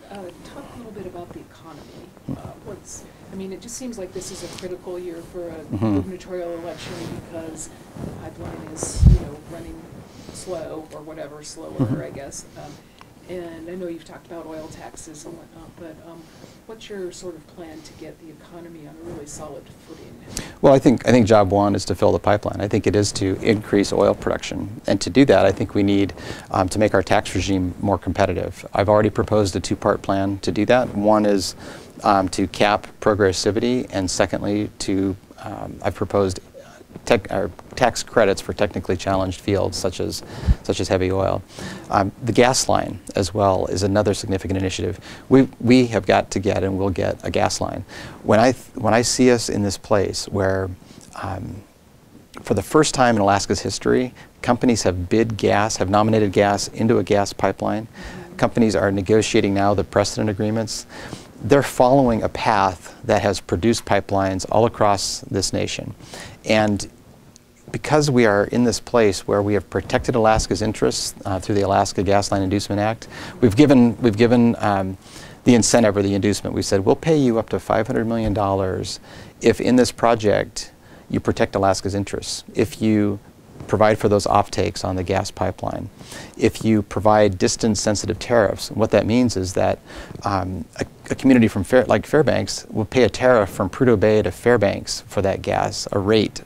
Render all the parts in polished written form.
talk a little bit about the economy. I mean, it just seems like this is a critical year for a gubernatorial election because the pipeline is, running slow or whatever, slower, I guess. And I know you've talked about oil taxes and whatnot, but what's your sort of plan to get the economy on a really solid footing? Well, I think job one is to fill the pipeline. I think it is to increase oil production. And to do that, I think we need to make our tax regime more competitive. I've already proposed a two-part plan to do that. One is to cap progressivity, and secondly, I've proposed tax credits for technically challenged fields such as heavy oil. The gas line as well is another significant initiative. We have got to get and will get a gas line. When I see us in this place where for the first time in Alaska's history, companies have bid gas, have nominated gas into a gas pipeline. Companies are negotiating now the precedent agreements. They're following a path that has produced pipelines all across this nation. And because we are in this place where we have protected Alaska's interests through the Alaska Gas Line Inducement Act, we've given the incentive or the inducement. We said, we'll pay you up to $500 million if in this project you protect Alaska's interests, if you provide for those offtakes on the gas pipeline, if you provide distance-sensitive tariffs. What that means is that a community from like Fairbanks will pay a tariff from Prudhoe Bay to Fairbanks for that gas, a rate.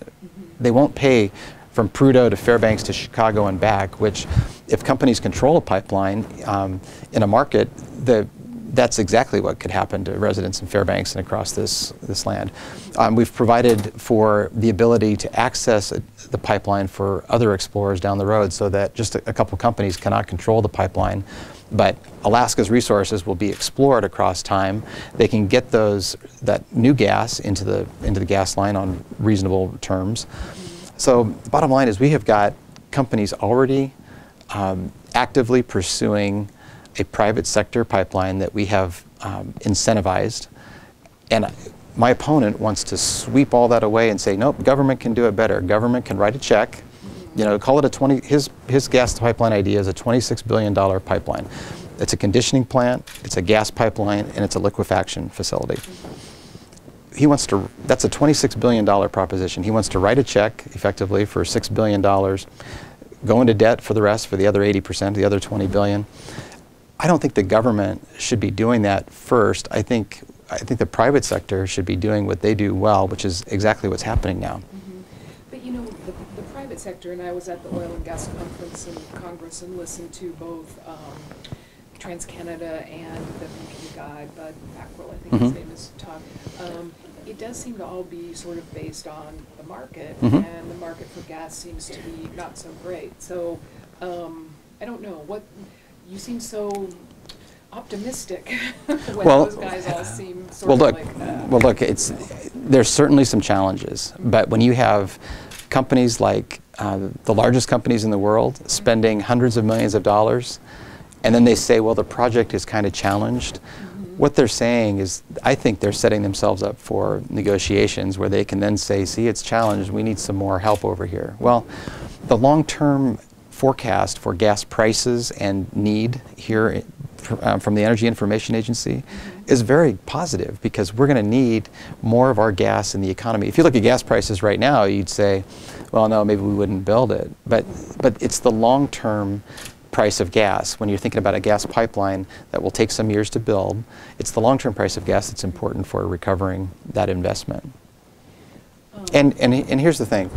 They won't pay from Prudhoe to Fairbanks to Chicago and back, which if companies control a pipeline in a market, that's exactly what could happen to residents in Fairbanks and across this land. We've provided for the ability to access the pipeline for other explorers down the road so that just a couple companies cannot control the pipeline, but Alaska's resources will be explored across time. They can get that new gas into the gas line on reasonable terms. So the bottom line is we have got companies already actively pursuing a private sector pipeline that we have incentivized, and my opponent wants to sweep all that away and say, nope, government can do it better. Government can write a check, call it his gas pipeline idea is a $26 billion pipeline. It's a conditioning plant, it's a gas pipeline, and it's a liquefaction facility. That's a $26 billion proposition. He wants to write a check effectively for $6 billion, go into debt for the rest, for the other 80%, the other $20 billion. I don't think the government should be doing that first. I think the private sector should be doing what they do well, which is exactly what's happening now. But the private sector, and I was at the Oil and Gas Conference in Congress and listened to both TransCanada and the VP guy, Bud Mackerel, I think his name is, talk. It does seem to all be sort of based on the market, and the market for gas seems to be not so great. So I don't know, you seem so optimistic when those guys all seem sort of like that. Well, look, there's certainly some challenges, but when you have companies like the largest companies in the world spending hundreds of millions of dollars, and then they say, well, the project is kind of challenged, what they're saying is, I think they're setting themselves up for negotiations where they can then say, see, it's challenged, we need some more help over here. Well, the long-term forecast for gas prices and need here from the Energy Information Agency is very positive, because we're going to need more of our gas in the economy. If you look at gas prices right now, you'd say, well, no, maybe we wouldn't build it. But it's the long-term price of gas. When you're thinking about a gas pipeline that will take some years to build, it's the long-term price of gas that's important for recovering that investment. And here's the thing.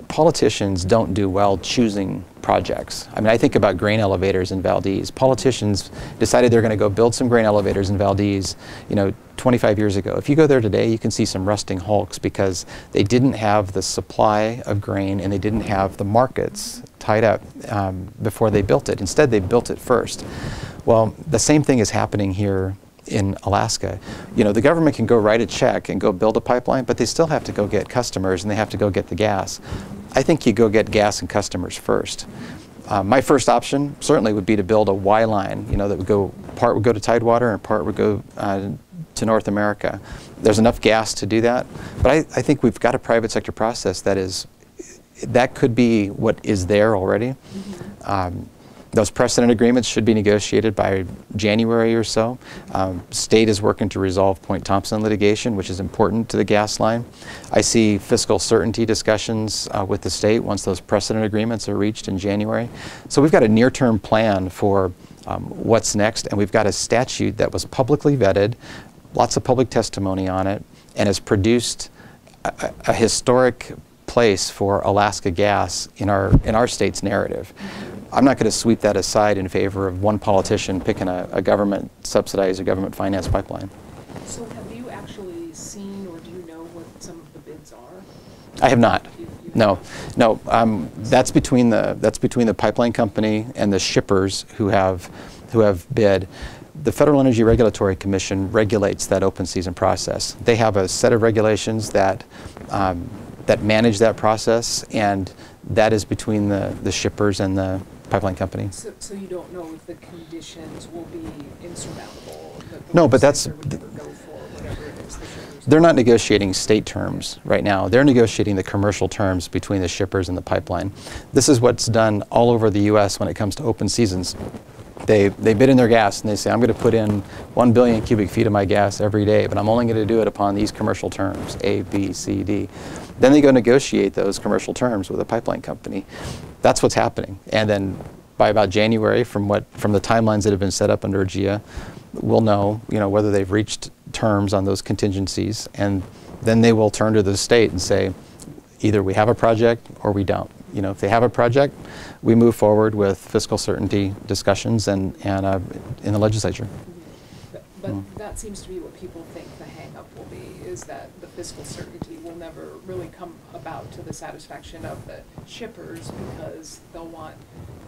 Politicians don't do well choosing projects. I mean, I think about grain elevators in Valdez. Politicians decided they're going to go build some grain elevators in Valdez, 25 years ago. If you go there today, you can see some rusting hulks because they didn't have the supply of grain and they didn't have the markets tied up before they built it. Instead, they built it first. Well, the same thing is happening here in Alaska. The government can go write a check and go build a pipeline, but they still have to go get customers and they have to go get the gas. I think you go get gas and customers first. My first option certainly would be to build a Y line, that part would go to Tidewater and part would go to North America. There's enough gas to do that, but I think we've got a private sector process that could be what is there already. Those precedent agreements should be negotiated by January or so. State is working to resolve Point Thompson litigation, which is important to the gas line. I see fiscal certainty discussions with the state once those precedent agreements are reached in January. So we've got a near-term plan for what's next, and we've got a statute that was publicly vetted, lots of public testimony on it, and has produced a historic place for Alaska gas in our state's narrative. I'm not going to sweep that aside in favor of one politician picking a government subsidized or government financed pipeline. So have you actually seen, or do you know what some of the bids are? I have not. No. That's between the pipeline company and the shippers who have bid. The Federal Energy Regulatory Commission regulates that open season process. They have a set of regulations that manage that process, and that is between the shippers and the pipeline company. So you don't know if the conditions will be insurmountable? No, but that's... They're not not negotiating state terms right now. They're negotiating the commercial terms between the shippers and the pipeline. This is what's done all over the U.S. when it comes to open seasons. They bid in their gas and they say, I'm going to put in 1 billion cubic feet of my gas every day, but I'm only going to do it upon these commercial terms, A, B, C, D. Then they go negotiate those commercial terms with a pipeline company. That's what's happening. And then by about January, from the timelines that have been set up under AGIA, we'll know, whether they've reached terms on those contingencies, and then they will turn to the state and say, either we have a project or we don't. If they have a project, we move forward with fiscal certainty discussions and in the legislature. But that seems to be what people think the hang-up will be, is that the fiscal certainty will never really come about to the satisfaction of the shippers because they'll want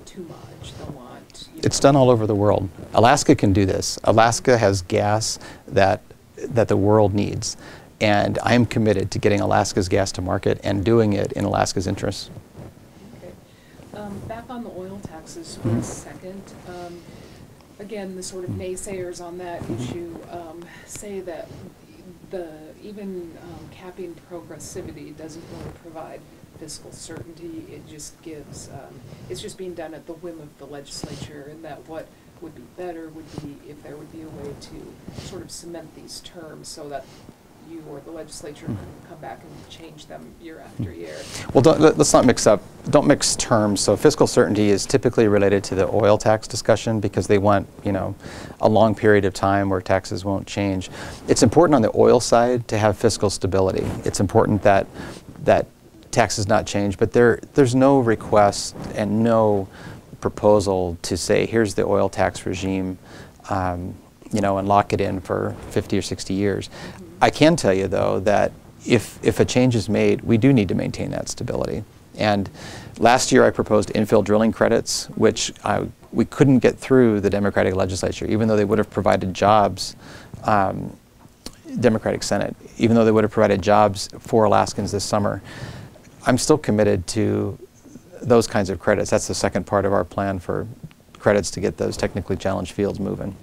too much. They'll want... It's done all over the world. Alaska can do this. Alaska has gas that the world needs. And I am committed to getting Alaska's gas to market and doing it in Alaska's interests. Back on the oil taxes for a second. Again, the sort of naysayers on that issue say that even capping progressivity doesn't really provide fiscal certainty. It just gives, it's just being done at the whim of the legislature, and that what would be better would be if there would be a way to sort of cement these terms so that you or the legislature can come back and change them year after year. Well, let's not don't mix terms. So fiscal certainty is typically related to the oil tax discussion because they want, a long period of time where taxes won't change. It's important on the oil side to have fiscal stability. It's important that taxes not change, but there's no request and no proposal to say, here's the oil tax regime, and lock it in for 50 or 60 years. I can tell you, though, that if a change is made, we do need to maintain that stability. And last year I proposed infill drilling credits, which we couldn't get through the Democratic legislature, even though they would have provided jobs, Democratic Senate, even though they would have provided jobs for Alaskans this summer. I'm still committed to those kinds of credits. That's the second part of our plan for credits to get those technically challenged fields moving.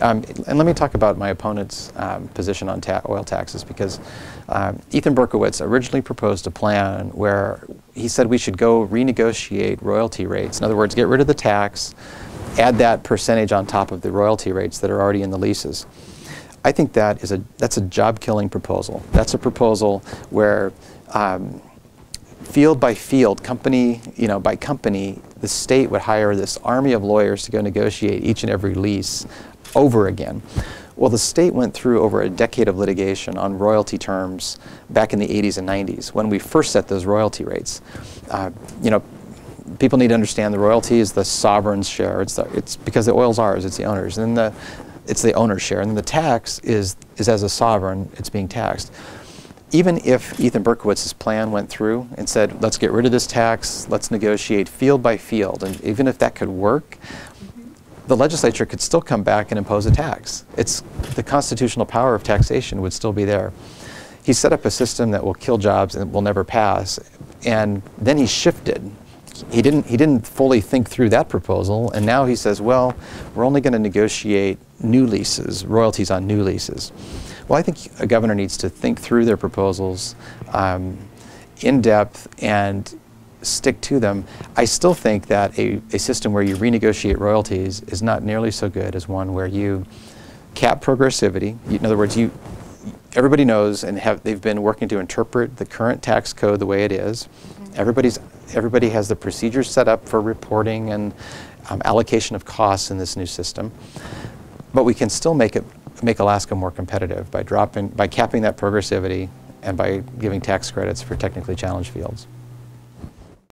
And let me talk about my opponent's position on oil taxes, because Ethan Berkowitz originally proposed a plan where he said we should go renegotiate royalty rates. In other words, get rid of the tax, add that percentage on top of the royalty rates that are already in the leases. I think that's a job-killing proposal. That's a proposal where field by field, company by company, the state would hire this army of lawyers to go negotiate each and every lease over again. Well, the state went through over a decade of litigation on royalty terms back in the 80s and 90s when we first set those royalty rates. People need to understand the royalty is the sovereign's share. It's because the oil's ours, it's the owners, and then it's the owner's share, and then the tax is as a sovereign, it's being taxed. Even if Ethan Berkowitz's plan went through and said, let's get rid of this tax, let's negotiate field by field, and even if that could work, the legislature could still come back and impose a tax. The constitutional power of taxation would still be there. He set up a system that will kill jobs and will never pass, and then he shifted. He didn't fully think through that proposal, and now he says, well, we're only going to negotiate new leases, royalties on new leases. Well, I think a governor needs to think through their proposals in depth and stick to them, I still think that a system where you renegotiate royalties is not nearly so good as one where you cap progressivity. In other words, everybody knows and they've been working to interpret the current tax code the way it is. Everybody has the procedures set up for reporting and allocation of costs in this new system. But we can still make Alaska more competitive by capping that progressivity and by giving tax credits for technically challenged fields.